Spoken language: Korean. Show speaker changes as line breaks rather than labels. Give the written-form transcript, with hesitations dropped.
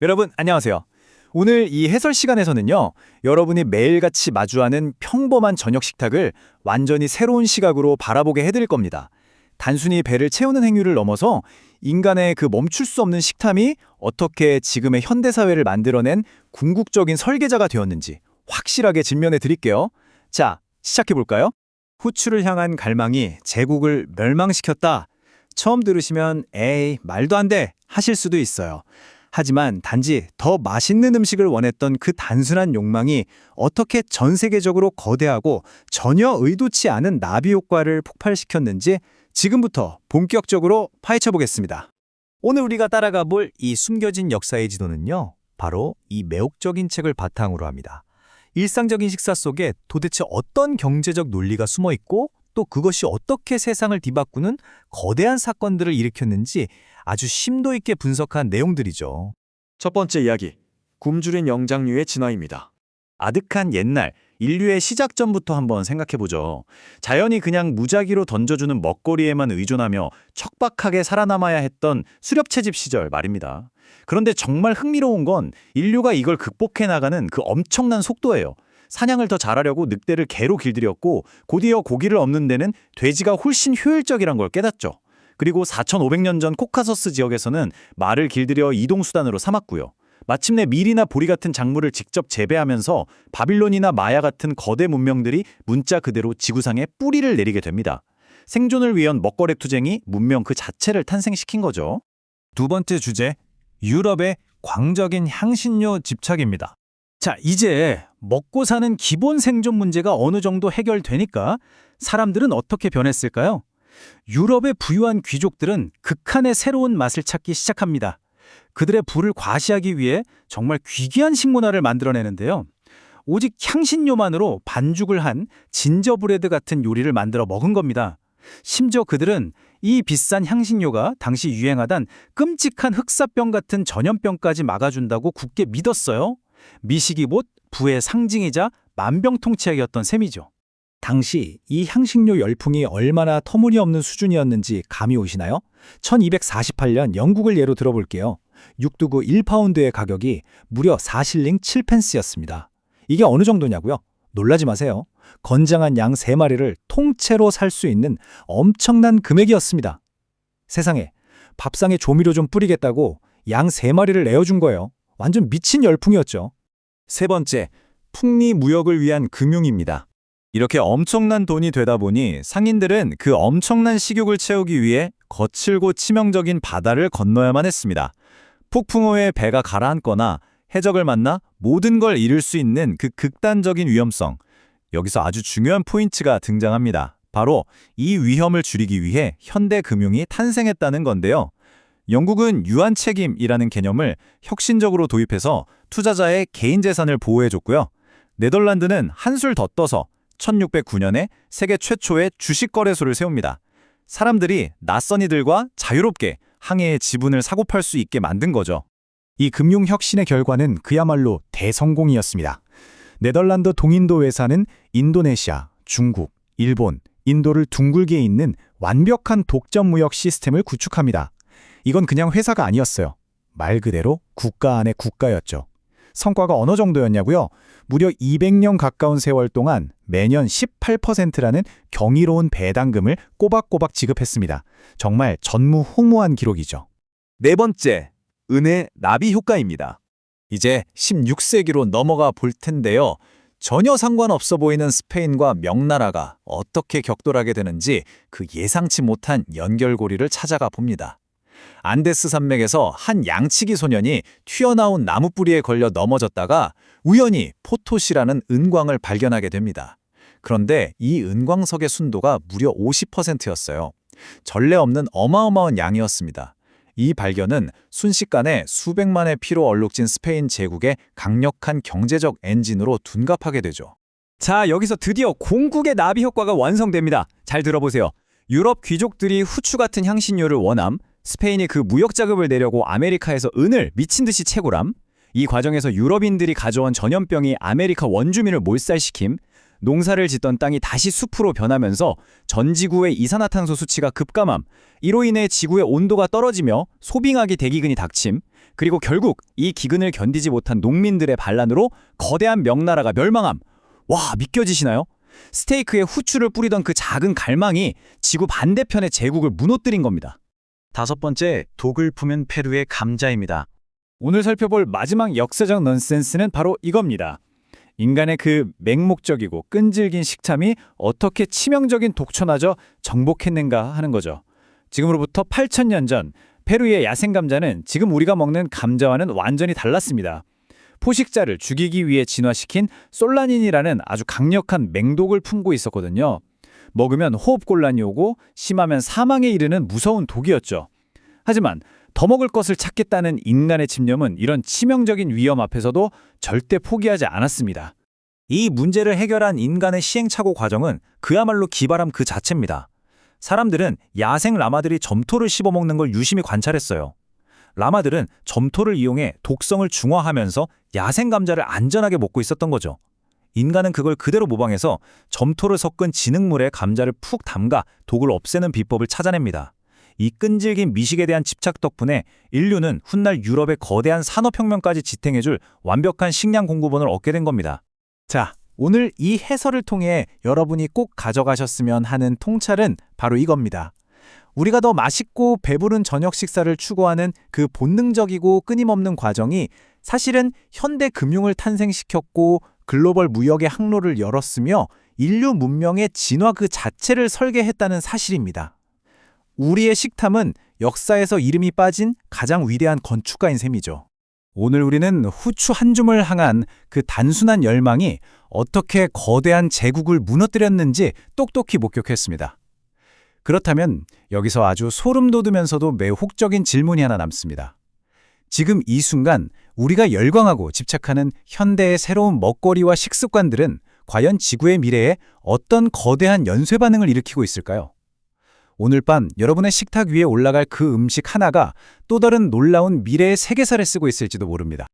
여러분, 안녕하세요. 오늘 이 해설 시간에서는요, 여러분이 매일같이 마주하는 평범한 저녁 식탁을 완전히 새로운 시각으로 바라보게 해드릴 겁니다. 단순히 배를 채우는 행위를 넘어서 인간의 그 멈출 수 없는 식탐이 어떻게 지금의 현대사회를 만들어낸 궁극적인 설계자가 되었는지 확실하게 진면해 드릴게요. 자, 시작해볼까요? 후추를 향한 갈망이 제국을 멸망시켰다. 처음 들으시면 에이, 말도 안 돼 하실 수도 있어요. 하지만 단지 더 맛있는 음식을 원했던 그 단순한 욕망이 어떻게 전 세계적으로 거대하고 전혀 의도치 않은 나비 효과를 폭발시켰는지 지금부터 본격적으로 파헤쳐 보겠습니다. 오늘 우리가 따라가 볼 이 숨겨진 역사의 지도는요, 바로 이 매혹적인 책을 바탕으로 합니다. 일상적인 식사 속에 도대체 어떤 경제적 논리가 숨어 있고 또 그것이 어떻게 세상을 뒤바꾸는 거대한 사건들을 일으켰는지 아주 심도 있게 분석한 내용들이죠.
첫 번째 이야기, 굶주린 영장류의 진화입니다.
아득한 옛날, 인류의 시작전부터 한번 생각해보죠. 자연이 그냥 무작위로 던져주는 먹거리에만 의존하며 척박하게 살아남아야 했던 수렵채집 시절 말입니다. 그런데 정말 흥미로운 건 인류가 이걸 극복해 나가는 그 엄청난 속도예요. 사냥을 더 잘하려고 늑대를 개로 길들였고 곧이어 고기를 얻는 데는 돼지가 훨씬 효율적이란 걸 깨닫죠. 그리고 4,500년 전 코카서스 지역에서는 말을 길들여 이동수단으로 삼았고요. 마침내 밀이나 보리 같은 작물을 직접 재배하면서 바빌론이나 마야 같은 거대 문명들이 문자 그대로 지구상에 뿌리를 내리게 됩니다. 생존을 위한 먹거래 투쟁이 문명 그 자체를 탄생시킨 거죠. 두 번째 주제, 유럽의 광적인 향신료 집착입니다. 자, 이제 먹고 사는 기본 생존 문제가 어느 정도 해결되니까 사람들은 어떻게 변했을까요? 유럽의 부유한 귀족들은 극한의 새로운 맛을 찾기 시작합니다. 그들의 부를 과시하기 위해 정말 귀귀한 식문화를 만들어내는데요. 오직 향신료만으로 반죽을 한 진저브레드 같은 요리를 만들어 먹은 겁니다. 심지어 그들은 이 비싼 향신료가 당시 유행하던 끔찍한 흑사병 같은 전염병까지 막아준다고 굳게 믿었어요. 미식이 곧 부의 상징이자 만병통치약이었던 셈이죠. 당시 이 향신료 열풍이 얼마나 터무니없는 수준이었는지 감이 오시나요? 1248년 영국을 예로 들어볼게요. 육두구 1파운드의 가격이 무려 4실링 7펜스였습니다. 이게 어느 정도냐고요? 놀라지 마세요. 건장한 양 3마리를 통째로 살 수 있는 엄청난 금액이었습니다. 세상에, 밥상에 조미료 좀 뿌리겠다고 양 3마리를 내어준 거예요. 완전 미친 열풍이었죠. 세 번째, 풍리무역을 위한 금융입니다. 이렇게 엄청난 돈이 되다 보니 상인들은 그 엄청난 식욕을 채우기 위해 거칠고 치명적인 바다를 건너야만 했습니다. 폭풍우에 배가 가라앉거나 해적을 만나 모든 걸 잃을 수 있는 그 극단적인 위험성. 여기서 아주 중요한 포인트가 등장합니다. 바로 이 위험을 줄이기 위해 현대 금융이 탄생했다는 건데요. 영국은 유한 책임이라는 개념을 혁신적으로 도입해서 투자자의 개인 재산을 보호해줬고요. 네덜란드는 한술 더 떠서 1609년에 세계 최초의 주식 거래소를 세웁니다. 사람들이 낯선 이들과 자유롭게 항해의 지분을 사고 팔 수 있게 만든 거죠. 이 금융 혁신의 결과는 그야말로 대성공이었습니다. 네덜란드 동인도 회사는 인도네시아, 중국, 일본, 인도를 둥글게 잇는 완벽한 독점 무역 시스템을 구축합니다. 이건 그냥 회사가 아니었어요. 말 그대로 국가 안의 국가였죠. 성과가 어느 정도였냐고요? 무려 200년 가까운 세월 동안 매년 18%라는 경이로운 배당금을 꼬박꼬박 지급했습니다. 정말 전무후무한 기록이죠. 네 번째, 은의 나비 효과입니다. 이제 16세기로 넘어가 볼 텐데요. 전혀 상관없어 보이는 스페인과 명나라가 어떻게 격돌하게 되는지 그 예상치 못한 연결고리를 찾아가 봅니다. 안데스 산맥에서 한 양치기 소년이 튀어나온 나무 뿌리에 걸려 넘어졌다가 우연히 포토시라는 은광을 발견하게 됩니다. 그런데 이 은광석의 순도가 무려 50%였어요. 전례 없는 어마어마한 양이었습니다. 이 발견은 순식간에 수백만의 피로 얼룩진 스페인 제국의 강력한 경제적 엔진으로 둔갑하게 되죠. 자, 여기서 드디어 공국의 나비 효과가 완성됩니다. 잘 들어보세요. 유럽 귀족들이 후추 같은 향신료를 원함, 스페인이 그 무역 자금을 내려고 아메리카에서 은을 미친 듯이 채굴함, 이 과정에서 유럽인들이 가져온 전염병이 아메리카 원주민을 몰살시킴, 농사를 짓던 땅이 다시 숲으로 변하면서 전 지구의 이산화탄소 수치가 급감함, 이로 인해 지구의 온도가 떨어지며 소빙하기 대기근이 닥침,
그리고 결국 이 기근을 견디지 못한 농민들의 반란으로 거대한 명나라가 멸망함. 와, 믿겨지시나요? 스테이크에 후추를 뿌리던 그 작은 갈망이 지구 반대편의 제국을 무너뜨린 겁니다.
다섯 번째, 독을 품은 페루의 감자입니다.
오늘 살펴볼 마지막 역사적 넌센스는 바로 이겁니다. 인간의 그 맹목적이고 끈질긴 식탐이 어떻게 치명적인 독초마저 정복했는가 하는 거죠. 지금으로부터 8,000년 전 페루의 야생 감자는 지금 우리가 먹는 감자와는 완전히 달랐습니다. 포식자를 죽이기 위해 진화시킨 솔라닌이라는 아주 강력한 맹독을 품고 있었거든요. 먹으면 호흡곤란이 오고 심하면 사망에 이르는 무서운 독이었죠. 하지만 더 먹을 것을 찾겠다는 인간의 집념은 이런 치명적인 위험 앞에서도 절대 포기하지 않았습니다.
이 문제를 해결한 인간의 시행착오 과정은 그야말로 기발함 그 자체입니다. 사람들은 야생 라마들이 점토를 씹어먹는 걸 유심히 관찰했어요. 라마들은 점토를 이용해 독성을 중화하면서 야생 감자를 안전하게 먹고 있었던 거죠. 인간은 그걸 그대로 모방해서 점토를 섞은 진흙물에 감자를 푹 담가 독을 없애는 비법을 찾아냅니다. 이 끈질긴 미식에 대한 집착 덕분에 인류는 훗날 유럽의 거대한 산업혁명까지 지탱해줄 완벽한 식량 공급원을 얻게 된 겁니다.
자, 오늘 이 해설을 통해 여러분이 꼭 가져가셨으면 하는 통찰은 바로 이겁니다. 우리가 더 맛있고 배부른 저녁 식사를 추구하는 그 본능적이고 끊임없는 과정이 사실은 현대 금융을 탄생시켰고 글로벌 무역의 항로를 열었으며 인류 문명의 진화 그 자체를 설계했다는 사실입니다. 우리의 식탐은 역사에서 이름이 빠진 가장 위대한 건축가인 셈이죠. 오늘 우리는 후추 한 줌을 향한 그 단순한 열망이 어떻게 거대한 제국을 무너뜨렸는지 똑똑히 목격했습니다. 그렇다면 여기서 아주 소름 돋으면서도 매혹적인 질문이 하나 남습니다. 지금 이 순간 우리가 열광하고 집착하는 현대의 새로운 먹거리와 식습관들은 과연 지구의 미래에 어떤 거대한 연쇄 반응을 일으키고 있을까요? 오늘 밤 여러분의 식탁 위에 올라갈 그 음식 하나가 또 다른 놀라운 미래의 세계사를 쓰고 있을지도 모릅니다.